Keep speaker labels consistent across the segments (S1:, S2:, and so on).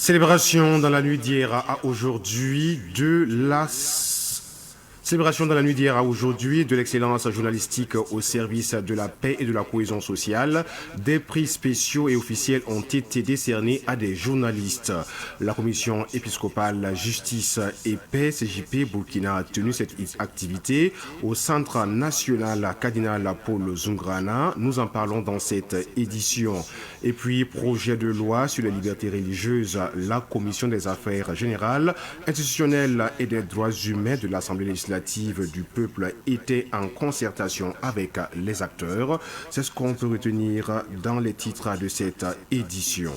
S1: Célébration dans la nuit d'hier à aujourd'hui de l'excellence journalistique au service de la paix et de la cohésion sociale. Des prix spéciaux et officiels ont été décernés à des journalistes. La commission épiscopale Justice et Paix CJP Burkina a tenu cette activité au Centre national Cardinal Paul Zungrana. Nous en parlons dans cette édition. Et puis, projet de loi sur les libertés religieuses, la commission des affaires générales, institutionnelles et des droits humains de l'Assemblée législative du peuple était en concertation avec les acteurs. C'est ce qu'on peut retenir dans les titres de cette édition.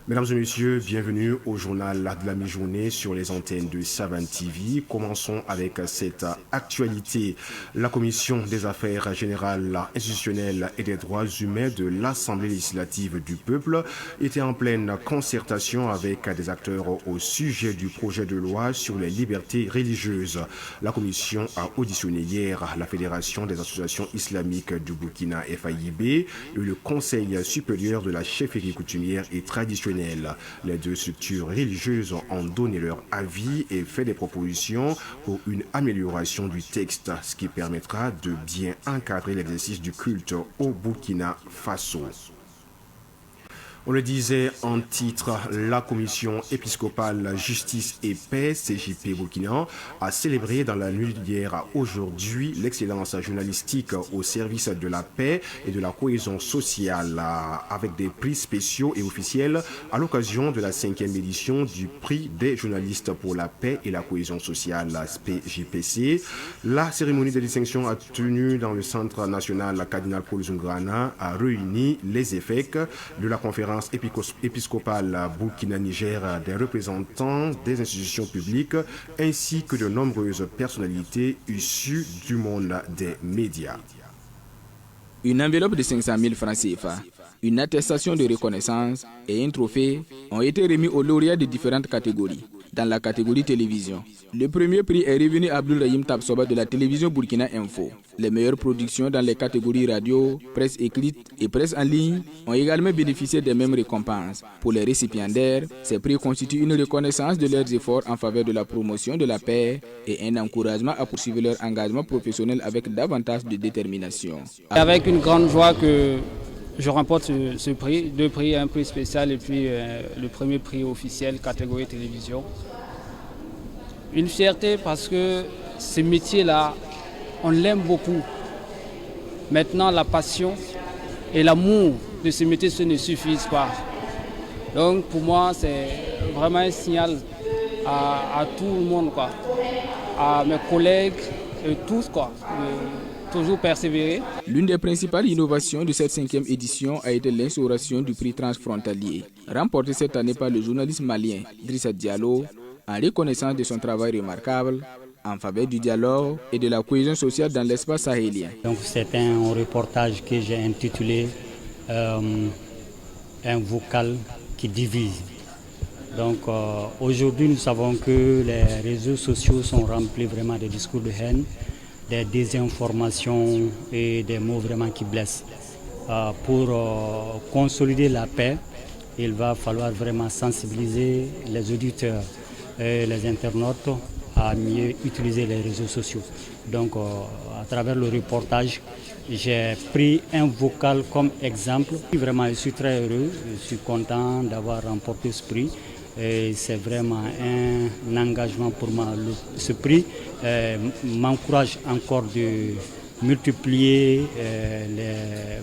S1: Mesdames et messieurs, bienvenue au journal de la mi-journée sur les antennes de Savane TV. Commençons avec cette actualité. La commission des affaires générales, institutionnelles et des droits humains de l'Assemblée législative du peuple était en pleine concertation avec des acteurs au sujet du projet de loi sur les libertés religieuses. La commission a auditionné hier la Fédération des associations islamiques du Burkina FAIB et le Conseil supérieur de la chefferie coutumière et traditionnelle. Les deux structures religieuses ont donné leur avis et fait des propositions pour une amélioration du texte, ce qui permettra de bien encadrer l'exercice du culte au Burkina Faso. On le disait en titre, la commission épiscopale Justice et Paix, CJP Burkina, a célébré dans la nuit d'hier à aujourd'hui l'excellence journalistique au service de la paix et de la cohésion sociale avec des prix spéciaux et officiels à l'occasion de la 5e édition du prix des journalistes pour la paix et la cohésion sociale, PJPC. La cérémonie de distinction a tenu dans le Centre national Cardinal Paul Zungrana a réuni les évêques de la conférence épiscopale Burkina-Niger, des représentants des institutions publiques ainsi que de nombreuses personnalités issues du monde des médias.
S2: Une enveloppe de 500 000 francs CFA, une attestation de reconnaissance et un trophée ont été remis aux lauréats de différentes catégories. Dans la catégorie télévision, le premier prix est revenu à Abdul Rahim Tabsoba de la télévision Burkina Info. Les meilleures productions dans les catégories radio, presse écrite et presse en ligne ont également bénéficié des mêmes récompenses. Pour les récipiendaires, ces prix constituent une reconnaissance de leurs efforts en faveur de la promotion de la paix et un encouragement à poursuivre leur engagement professionnel avec davantage de détermination.
S3: Avec une grande joie que je remporte ce prix, 2 prix, un prix spécial et puis le premier prix officiel catégorie télévision. Une fierté parce que ce métier-là, on l'aime beaucoup. Maintenant, la passion et l'amour de ce métier, ce ne suffisent pas. Donc pour moi, c'est vraiment un signal à tout le monde, quoi, à mes collègues et tous, quoi. Toujours persévérer.
S2: L'une des principales innovations de cette 5e édition a été l'instauration du prix transfrontalier, remporté cette année par le journaliste malien Drissa Diallo, en reconnaissance de son travail remarquable en faveur du dialogue et de la cohésion sociale dans l'espace sahélien.
S4: Donc c'est un reportage que j'ai intitulé Un vocal qui divise. Donc aujourd'hui nous savons que les réseaux sociaux sont remplis vraiment de discours de haine, des désinformations et des mots vraiment qui blessent. Pour consolider la paix, il va falloir vraiment sensibiliser les auditeurs et les internautes à mieux utiliser les réseaux sociaux. Donc à travers le reportage, j'ai pris un vocal comme exemple. Vraiment, je suis très heureux, je suis content d'avoir remporté ce prix. Et c'est vraiment un engagement pour moi. Ce prix m'encourage encore de multiplier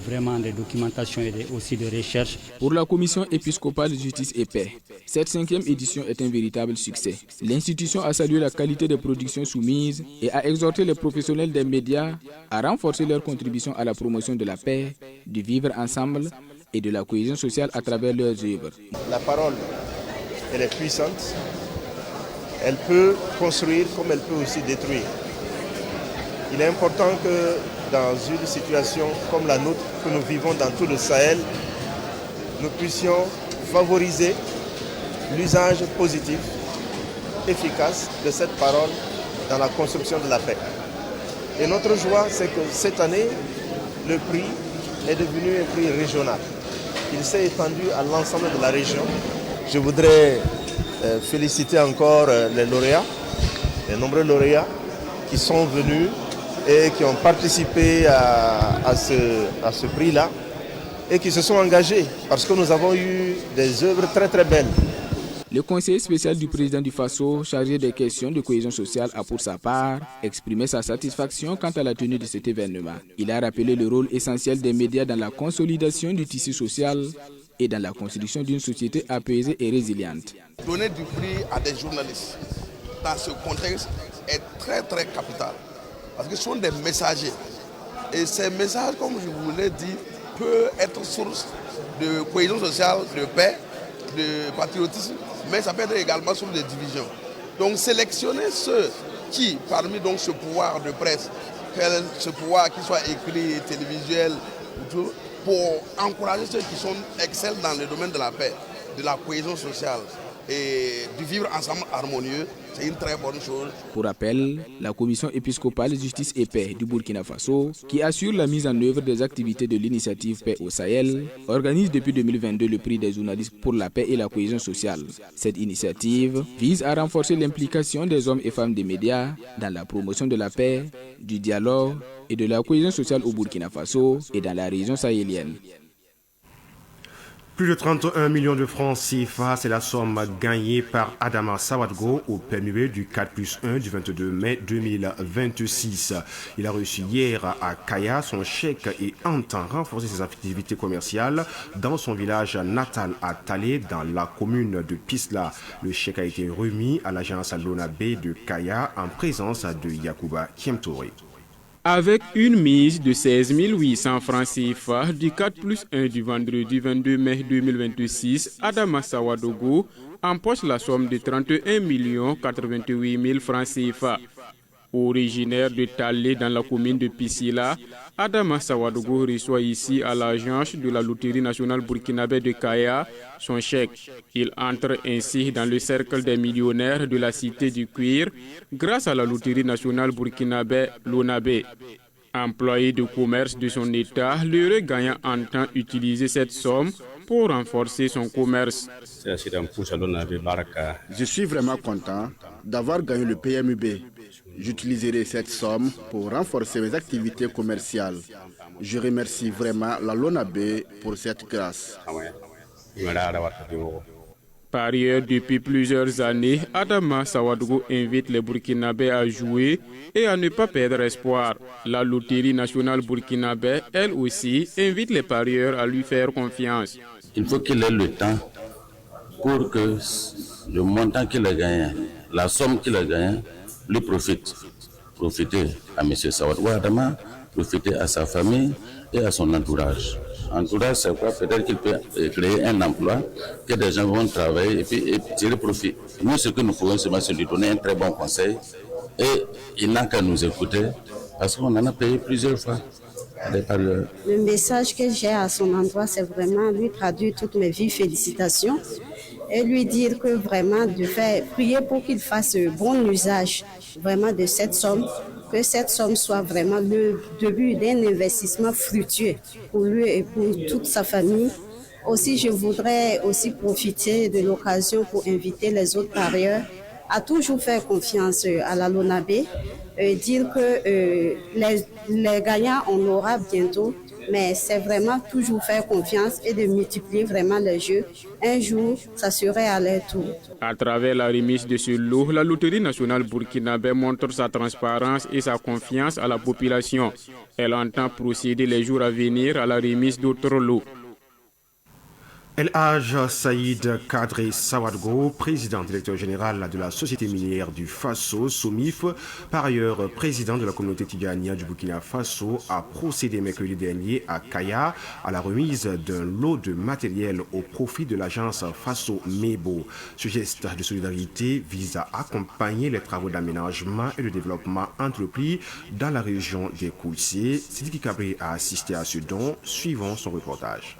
S4: vraiment des documentations et aussi de recherches.
S2: Pour la commission épiscopale de justice et paix, cette 5e édition est un véritable succès. L'institution a salué la qualité des productions soumises et a exhorté les professionnels des médias à renforcer leur contribution à la promotion de la paix, du vivre ensemble et de la cohésion sociale à travers leurs œuvres.
S5: La parole, elle est puissante. Elle peut construire comme elle peut aussi détruire. Il est important que dans une situation comme la nôtre que nous vivons dans tout le Sahel, nous puissions favoriser l'usage positif, efficace de cette parole dans la construction de la paix. Et notre joie, c'est que cette année, le prix est devenu un prix régional. Il s'est étendu à l'ensemble de la région. Je voudrais féliciter encore les lauréats, les nombreux lauréats qui sont venus et qui ont participé à ce prix-là et qui se sont engagés parce que nous avons eu des œuvres très très belles.
S2: Le conseiller spécial du président du Faso, chargé des questions de cohésion sociale, a pour sa part exprimé sa satisfaction quant à la tenue de cet événement. Il a rappelé le rôle essentiel des médias dans la consolidation du tissu social et dans la construction d'une société apaisée et résiliente.
S6: Donner du prix à des journalistes dans ce contexte est très très capital parce que ce sont des messagers. Et ces messages, comme je vous l'ai dit, peuvent être source de cohésion sociale, de paix, de patriotisme, mais ça peut être également source de division. Donc sélectionner ceux qui, parmi donc ce pouvoir de presse, ce pouvoir qui soit écrit, télévisuel, pour encourager ceux qui sont excellents dans le domaine de la paix, de la cohésion sociale et du vivre ensemble harmonieux, c'est une très bonne chose.
S2: Pour rappel, la Commission épiscopale Justice et Paix du Burkina Faso, qui assure la mise en œuvre des activités de l'initiative Paix au Sahel, organise depuis 2022 le prix des journalistes pour la paix et la cohésion sociale. Cette initiative vise à renforcer l'implication des hommes et femmes des médias dans la promotion de la paix, du dialogue et de la cohésion sociale au Burkina Faso et dans la région sahélienne.
S1: Plus de 31 millions de francs CFA, c'est la somme gagnée par Adama Sawadgo au PMUB du 4+1 du 22 mai 2026. Il a reçu hier à Kaya son chèque et entend renforcer ses activités commerciales dans son village natal à Talé, dans la commune de Pisla. Le chèque a été remis à l'agence Lonabe de Kaya en présence de Yacouba Kiemtouré.
S7: Avec une mise de 16 800 francs CFA du 4+1 du vendredi 22 mai 2026, Adama Sawadogo empoche la somme de 31 088 000 francs CFA. Originaire de Talé dans la commune de Pisila, Adama Sawadogo reçoit ici à l'agence de la Loterie nationale burkinabé de Kaya son chèque. Il entre ainsi dans le cercle des millionnaires de la cité du cuir grâce à la Loterie nationale burkinabé Lonabé. Employé de commerce de son État, l'heureux gagnant entend utiliser cette somme pour renforcer son commerce.
S8: Je suis vraiment content d'avoir gagné le PMUB. J'utiliserai cette somme pour renforcer mes activités commerciales. Je remercie vraiment la Lonabé pour cette grâce.
S7: Par ailleurs, depuis plusieurs années, Adama Sawadogo invite les Burkinabés à jouer et à ne pas perdre espoir. La Loterie nationale burkinabé, elle aussi, invite les parieurs à lui faire confiance.
S9: Il faut qu'il ait le temps pour que le montant qu'il a gagné, la somme qu'il a gagnée, lui profite. Profiter à M. Sawadogo Adama, profiter à sa famille et à son entourage. Entourage, c'est quoi? Peut-être qu'il peut créer un emploi, que des gens vont travailler et puis tirer profit. Nous, ce que nous pouvons, c'est lui donner un très bon conseil et il n'a qu'à nous écouter parce qu'on en a payé plusieurs fois.
S10: Le message que j'ai à son endroit, c'est vraiment lui traduire toutes mes vives félicitations et lui dire que vraiment de faire prier pour qu'il fasse bon usage vraiment de cette somme, que cette somme soit vraiment le début d'un investissement fructueux pour lui et pour toute sa famille. Aussi, je voudrais aussi profiter de l'occasion pour inviter les autres parieurs à toujours faire confiance à la Lonabé, dire que les gagnants, on aura bientôt, mais c'est vraiment toujours faire confiance et de multiplier vraiment les jeux. Un jour, ça serait à leur tour.
S7: À travers la remise de ce lot, la Loterie nationale burkinabé montre sa transparence et sa confiance à la population. Elle entend procéder les jours à venir à la remise d'autres lots.
S1: El Hadj Saïd Kadri Sawadgo, président directeur général de la Société minière du Faso, SOMIF, par ailleurs président de la communauté tidjania du Burkina Faso, a procédé mercredi dernier à Kaya à la remise d'un lot de matériel au profit de l'agence Faso Mebo. Ce geste de solidarité vise à accompagner les travaux d'aménagement et de développement entrepris dans la région des Koulsié. Sidiki Kabri a assisté à ce don, suivant son reportage.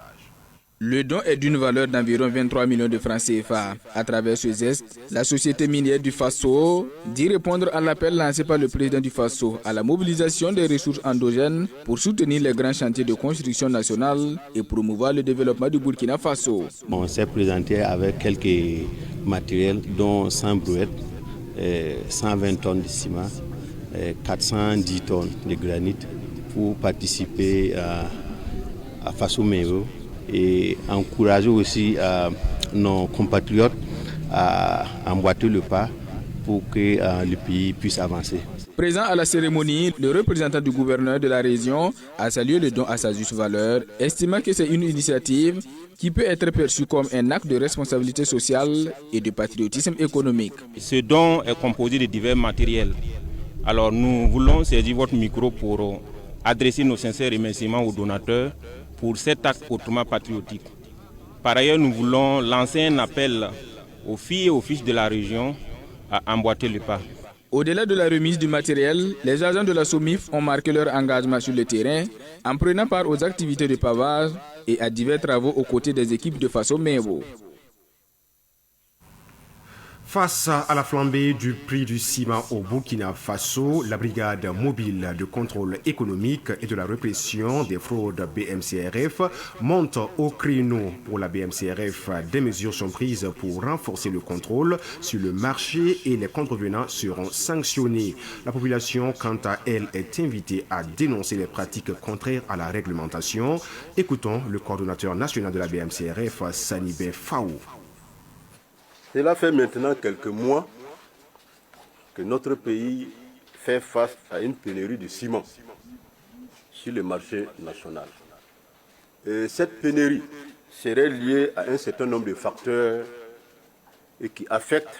S2: Le don est d'une valeur d'environ 23 millions de francs CFA. À travers ce geste, la société minière du Faso dit répondre à l'appel lancé par le président du Faso à la mobilisation des ressources endogènes pour soutenir les grands chantiers de construction nationale et promouvoir le développement du Burkina Faso.
S11: On s'est présenté avec quelques matériels dont 100 brouettes, 120 tonnes de ciment, 410 tonnes de granit pour participer à Faso Mewo et encourager aussi nos compatriotes à emboîter le pas pour que le pays puisse avancer.
S2: Présent à la cérémonie, le représentant du gouverneur de la région a salué le don à sa juste valeur, estimant que c'est une initiative qui peut être perçue comme un acte de responsabilité sociale et de patriotisme économique.
S12: Ce don est composé de divers matériels. Alors nous voulons saisir votre micro pour adresser nos sincères remerciements aux donateurs pour cet acte hautement patriotique. Par ailleurs, nous voulons lancer un appel aux filles et aux fils de la région à emboîter le pas.
S2: Au-delà de la remise du matériel, les agents de la SOMIF ont marqué leur engagement sur le terrain en prenant part aux activités de pavage et à divers travaux aux côtés des équipes de Faso Mewo.
S1: Face à la flambée du prix du ciment au Burkina Faso, la brigade mobile de contrôle économique et de la répression des fraudes BMCRF monte au créneau. Pour la BMCRF, des mesures sont prises pour renforcer le contrôle sur le marché et les contrevenants seront sanctionnés. La population, quant à elle, est invitée à dénoncer les pratiques contraires à la réglementation. Écoutons le coordonnateur national de la BMCRF, Sanibé Faou.
S13: Cela fait maintenant quelques mois que notre pays fait face à une pénurie de ciment sur le marché national. Et cette pénurie serait liée à un certain nombre de facteurs et qui affectent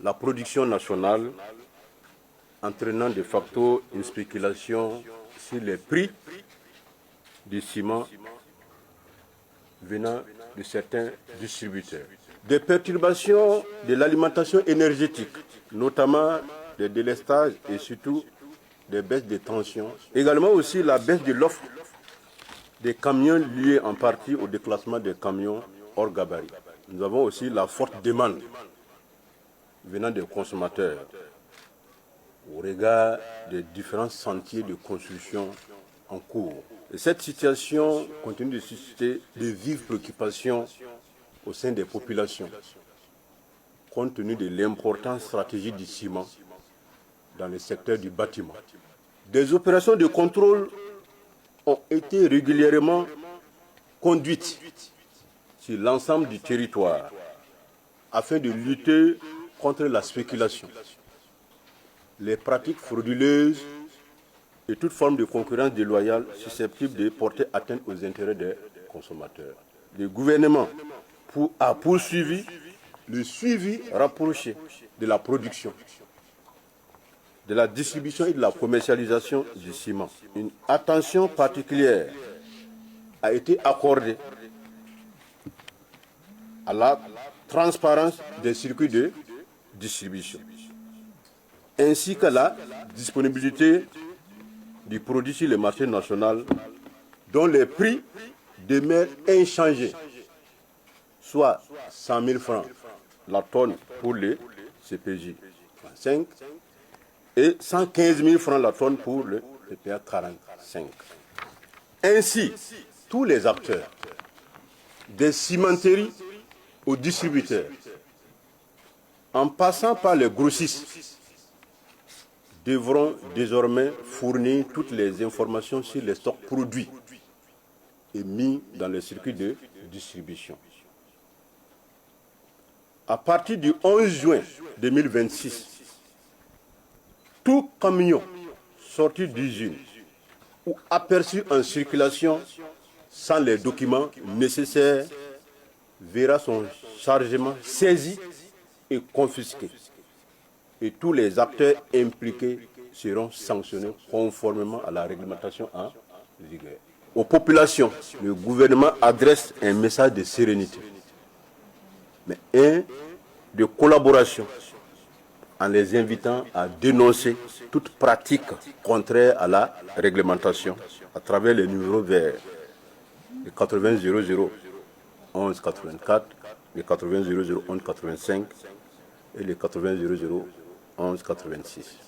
S13: la production nationale, entraînant de facto une spéculation sur les prix du ciment venant de certains distributeurs. Des perturbations de l'alimentation énergétique, notamment des délestages et surtout des baisses de tension. Également aussi la baisse de l'offre des camions liée en partie au déclassement des camions hors gabarit. Nous avons aussi la forte demande venant des consommateurs au regard des différents sentiers de construction en cours. Et cette situation continue de susciter de vives préoccupations au sein des populations, compte tenu de l'importance stratégique du ciment dans le secteur du bâtiment. Des opérations de contrôle ont été régulièrement conduites sur l'ensemble du territoire afin de lutter contre la spéculation, les pratiques frauduleuses et toute forme de concurrence déloyale susceptible de porter atteinte aux intérêts des consommateurs. Le gouvernement a poursuivi le suivi rapproché de la production, de la distribution et de la commercialisation du ciment. Une attention particulière a été accordée à la transparence des circuits de distribution, ainsi qu'à la disponibilité du produit sur le marché national dont les prix demeurent inchangés, soit 100 000 francs la tonne pour les CPJ 5 et 115 000 francs la tonne pour le PPA 45. Ainsi, tous les acteurs, des cimenteries aux distributeurs, en passant par les grossistes, devront désormais fournir toutes les informations sur les stocks produits et mis dans les circuits de distribution. À partir du 11 juin 2026, tout camion sorti d'usine ou aperçu en circulation sans les documents nécessaires verra son chargement saisi et confisqué. Et tous les acteurs impliqués seront sanctionnés conformément à la réglementation en vigueur. Aux populations, le gouvernement adresse un message de sérénité, mais un de collaboration, en les invitant à dénoncer toute pratique contraire à la réglementation à travers les numéros verts les 80 00 11 84, les 80 00 11 85 et les 80 00 11 86.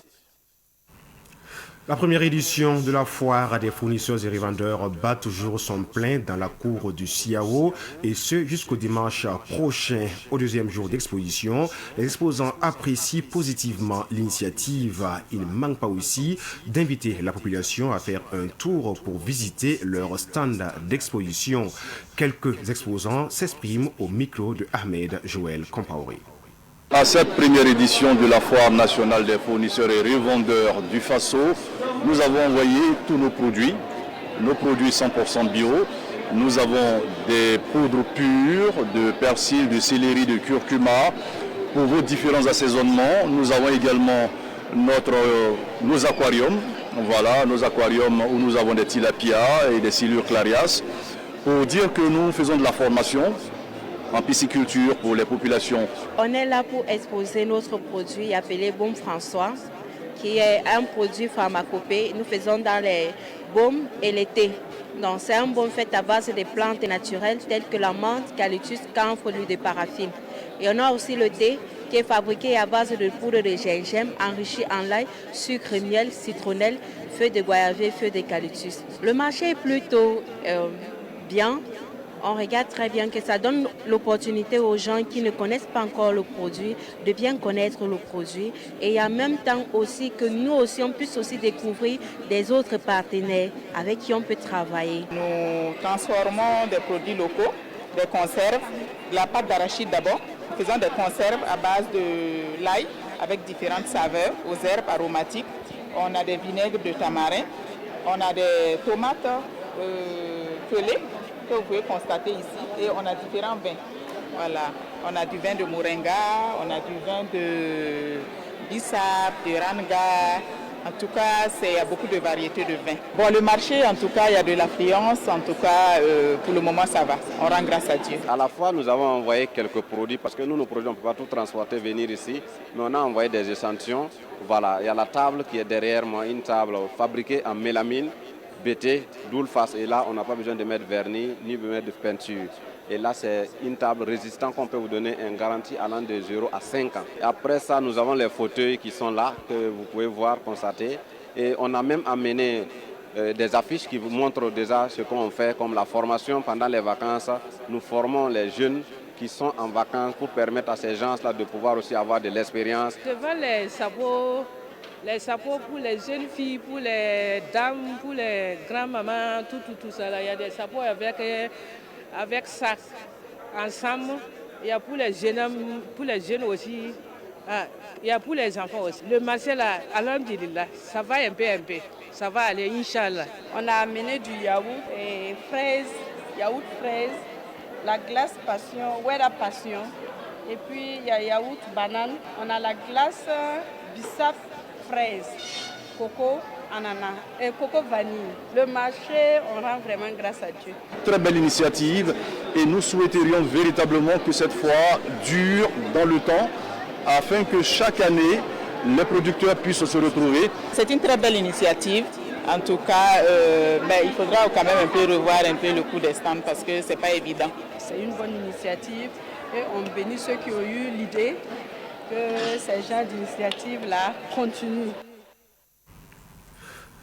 S1: La première édition de la foire des fournisseurs et revendeurs bat toujours son plein dans la cour du CIAO et ce jusqu'au dimanche prochain. Au deuxième jour d'exposition, les exposants apprécient positivement l'initiative. Il ne manque pas aussi d'inviter la population à faire un tour pour visiter leur stand d'exposition. Quelques exposants s'expriment au micro de Ahmed Joël Compaoré.
S14: À cette première édition de la Foire nationale des fournisseurs et revendeurs du Faso, nous avons envoyé tous nos produits 100% bio. Nous avons des poudres pures de persil, de céleri, de curcuma pour vos différents assaisonnements. Nous avons également nos aquariums, nos aquariums où nous avons des tilapias et des silures clarias, pour dire que nous faisons de la formation en pisciculture pour les populations.
S15: On est là pour exposer notre produit appelé Baume François, qui est un produit pharmacopée. Nous faisons dans les baumes et les thés. Donc c'est un baume fait à base de plantes naturelles telles que la menthe, eucalyptus, camphre, l'huile de paraffine. Et on a aussi le thé qui est fabriqué à base de poudre de gingembre enrichi en lait, sucre, miel, citronnelle, feuilles de goyavier, feuilles d'eucalyptus. Le marché est plutôt bien. On regarde très bien que ça donne l'opportunité aux gens qui ne connaissent pas encore le produit de bien connaître le produit et en même temps aussi que nous aussi on puisse aussi découvrir des autres partenaires avec qui on peut travailler.
S16: Nous transformons des produits locaux, des conserves, de la pâte d'arachide d'abord. Nous faisons des conserves à base de l'ail avec différentes saveurs aux herbes aromatiques. On a des vinaigres de tamarin, on a des tomates pelées que vous pouvez constater ici et on a différents vins. Voilà, on a du vin de Moringa, on a du vin de Bissap, de Ranga. En tout cas, il y a beaucoup de variétés de vins. Bon, le marché, en tout cas, il y a de l'affluence. En tout cas, pour le moment, ça va. On rend grâce à Dieu.
S17: À la fois, nous avons envoyé quelques produits parce que nous, nos produits, on ne peut pas tout transporter, venir ici. Mais on a envoyé des échantillons. Voilà, il y a la table qui est derrière moi, une table fabriquée en mélamine. BT, d'où face. Et là, on n'a pas besoin de mettre vernis ni de mettre de peinture. Et là, c'est une table résistante qu'on peut vous donner une garantie allant de 0 à 5 ans. Et après ça, nous avons les fauteuils qui sont là, que vous pouvez voir, constater. Et on a même amené des affiches qui vous montrent déjà ce qu'on fait, comme la formation pendant les vacances. Nous formons les jeunes qui sont en vacances pour permettre à ces gens-là de pouvoir aussi avoir de l'expérience.
S18: Devant les sabots pour les jeunes filles, pour les dames, pour les grands-mamans, tout ça. Là. Il y a des sabots avec sac ensemble. Il y a pour les jeunes aussi. Il y a pour les enfants aussi. Le marché là, alhamdulillah, ça va un peu. Ça va aller, Inch'Allah.
S19: On a amené du yaourt et yaourt fraise, la glace passion, Weda passion. Et puis il y a yaourt banane. On a la glace bissap fraise, coco, ananas et coco vanille. Le marché, on rend vraiment grâce à Dieu.
S14: Très belle initiative et nous souhaiterions véritablement que cette foire dure dans le temps afin que chaque année, les producteurs puissent se retrouver.
S16: C'est une très belle initiative. En tout cas, il faudra quand même un peu revoir le coût des stands parce que ce n'est pas évident.
S19: C'est une bonne initiative et on bénit ceux qui ont eu l'idée que ces genres d'initiatives-là continuent.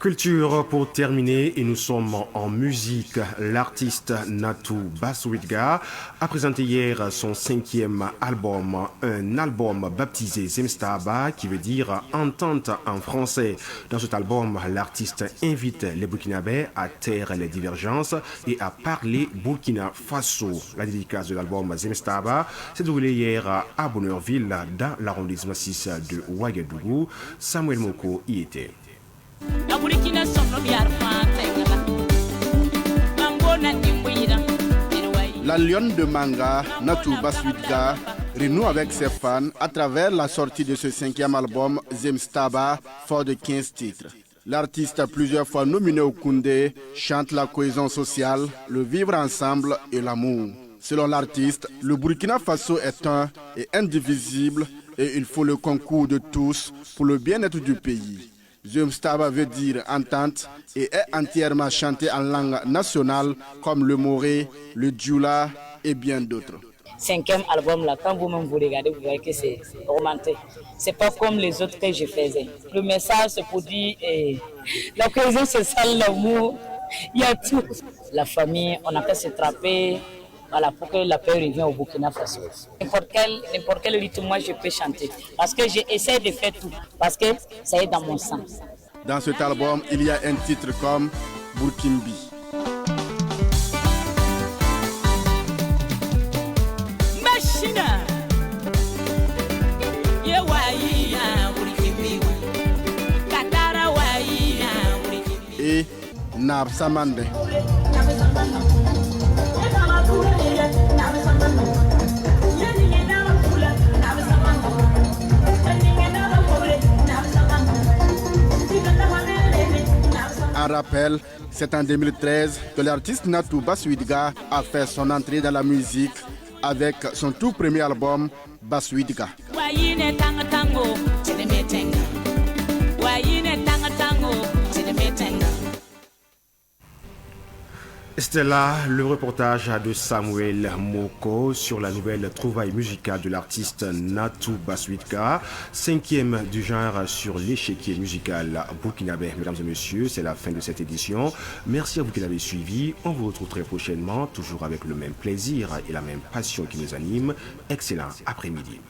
S1: Culture pour terminer, et nous sommes en musique. L'artiste Natou Baswidga a présenté hier son 5e album, un album baptisé Zemstaba, qui veut dire entente en français. Dans cet album, l'artiste invite les Burkinabés à taire les divergences et à parler Burkina Faso. La dédicace de l'album Zemstaba s'est déroulée hier à Bonheurville, dans l'arrondissement 6 de Ouagadougou. Samuel Moko y était.
S8: La lionne de Manga, Natou Baswidga, renoue avec ses fans à travers la sortie de ce 5e album Zemstaba, fort de 15 titres. L'artiste, plusieurs fois nominé au Koundé, chante la cohésion sociale, le vivre ensemble et l'amour. Selon l'artiste, le Burkina Faso est un et indivisible et il faut le concours de tous pour le bien-être du pays. Zumstaba veut dire entente et est entièrement chanté en langue nationale comme le moré, le djoula et bien d'autres.
S20: 5e album là, quand vous-même vous regardez, vous voyez que c'est romantique. C'est pas comme les autres que je faisais. Le message c'est pour dire la cohésion sociale, l'amour, il y a tout. La famille, on a qu'à se trapper. Voilà, pour que la paix revienne au Burkina Faso. N'importe quel rythme, moi je peux chanter. Parce que j'essaie de faire tout. Parce que ça est dans mon sang.
S8: Dans cet album, il y a un titre comme Burkimbi. Et Nab Samande. Un rappel, c'est en 2013 que l'artiste Natou Baswidga a fait son entrée dans la musique avec son tout premier album Baswidga.
S1: C'était là le reportage de Samuel Moko sur la nouvelle trouvaille musicale de l'artiste Natou Baswidga, 5e du genre sur l'échiquier musical burkinabé. Mesdames et messieurs, c'est la fin de cette édition. Merci à vous qui l'avez suivi. On vous retrouve très prochainement, toujours avec le même plaisir et la même passion qui nous anime. Excellent après-midi.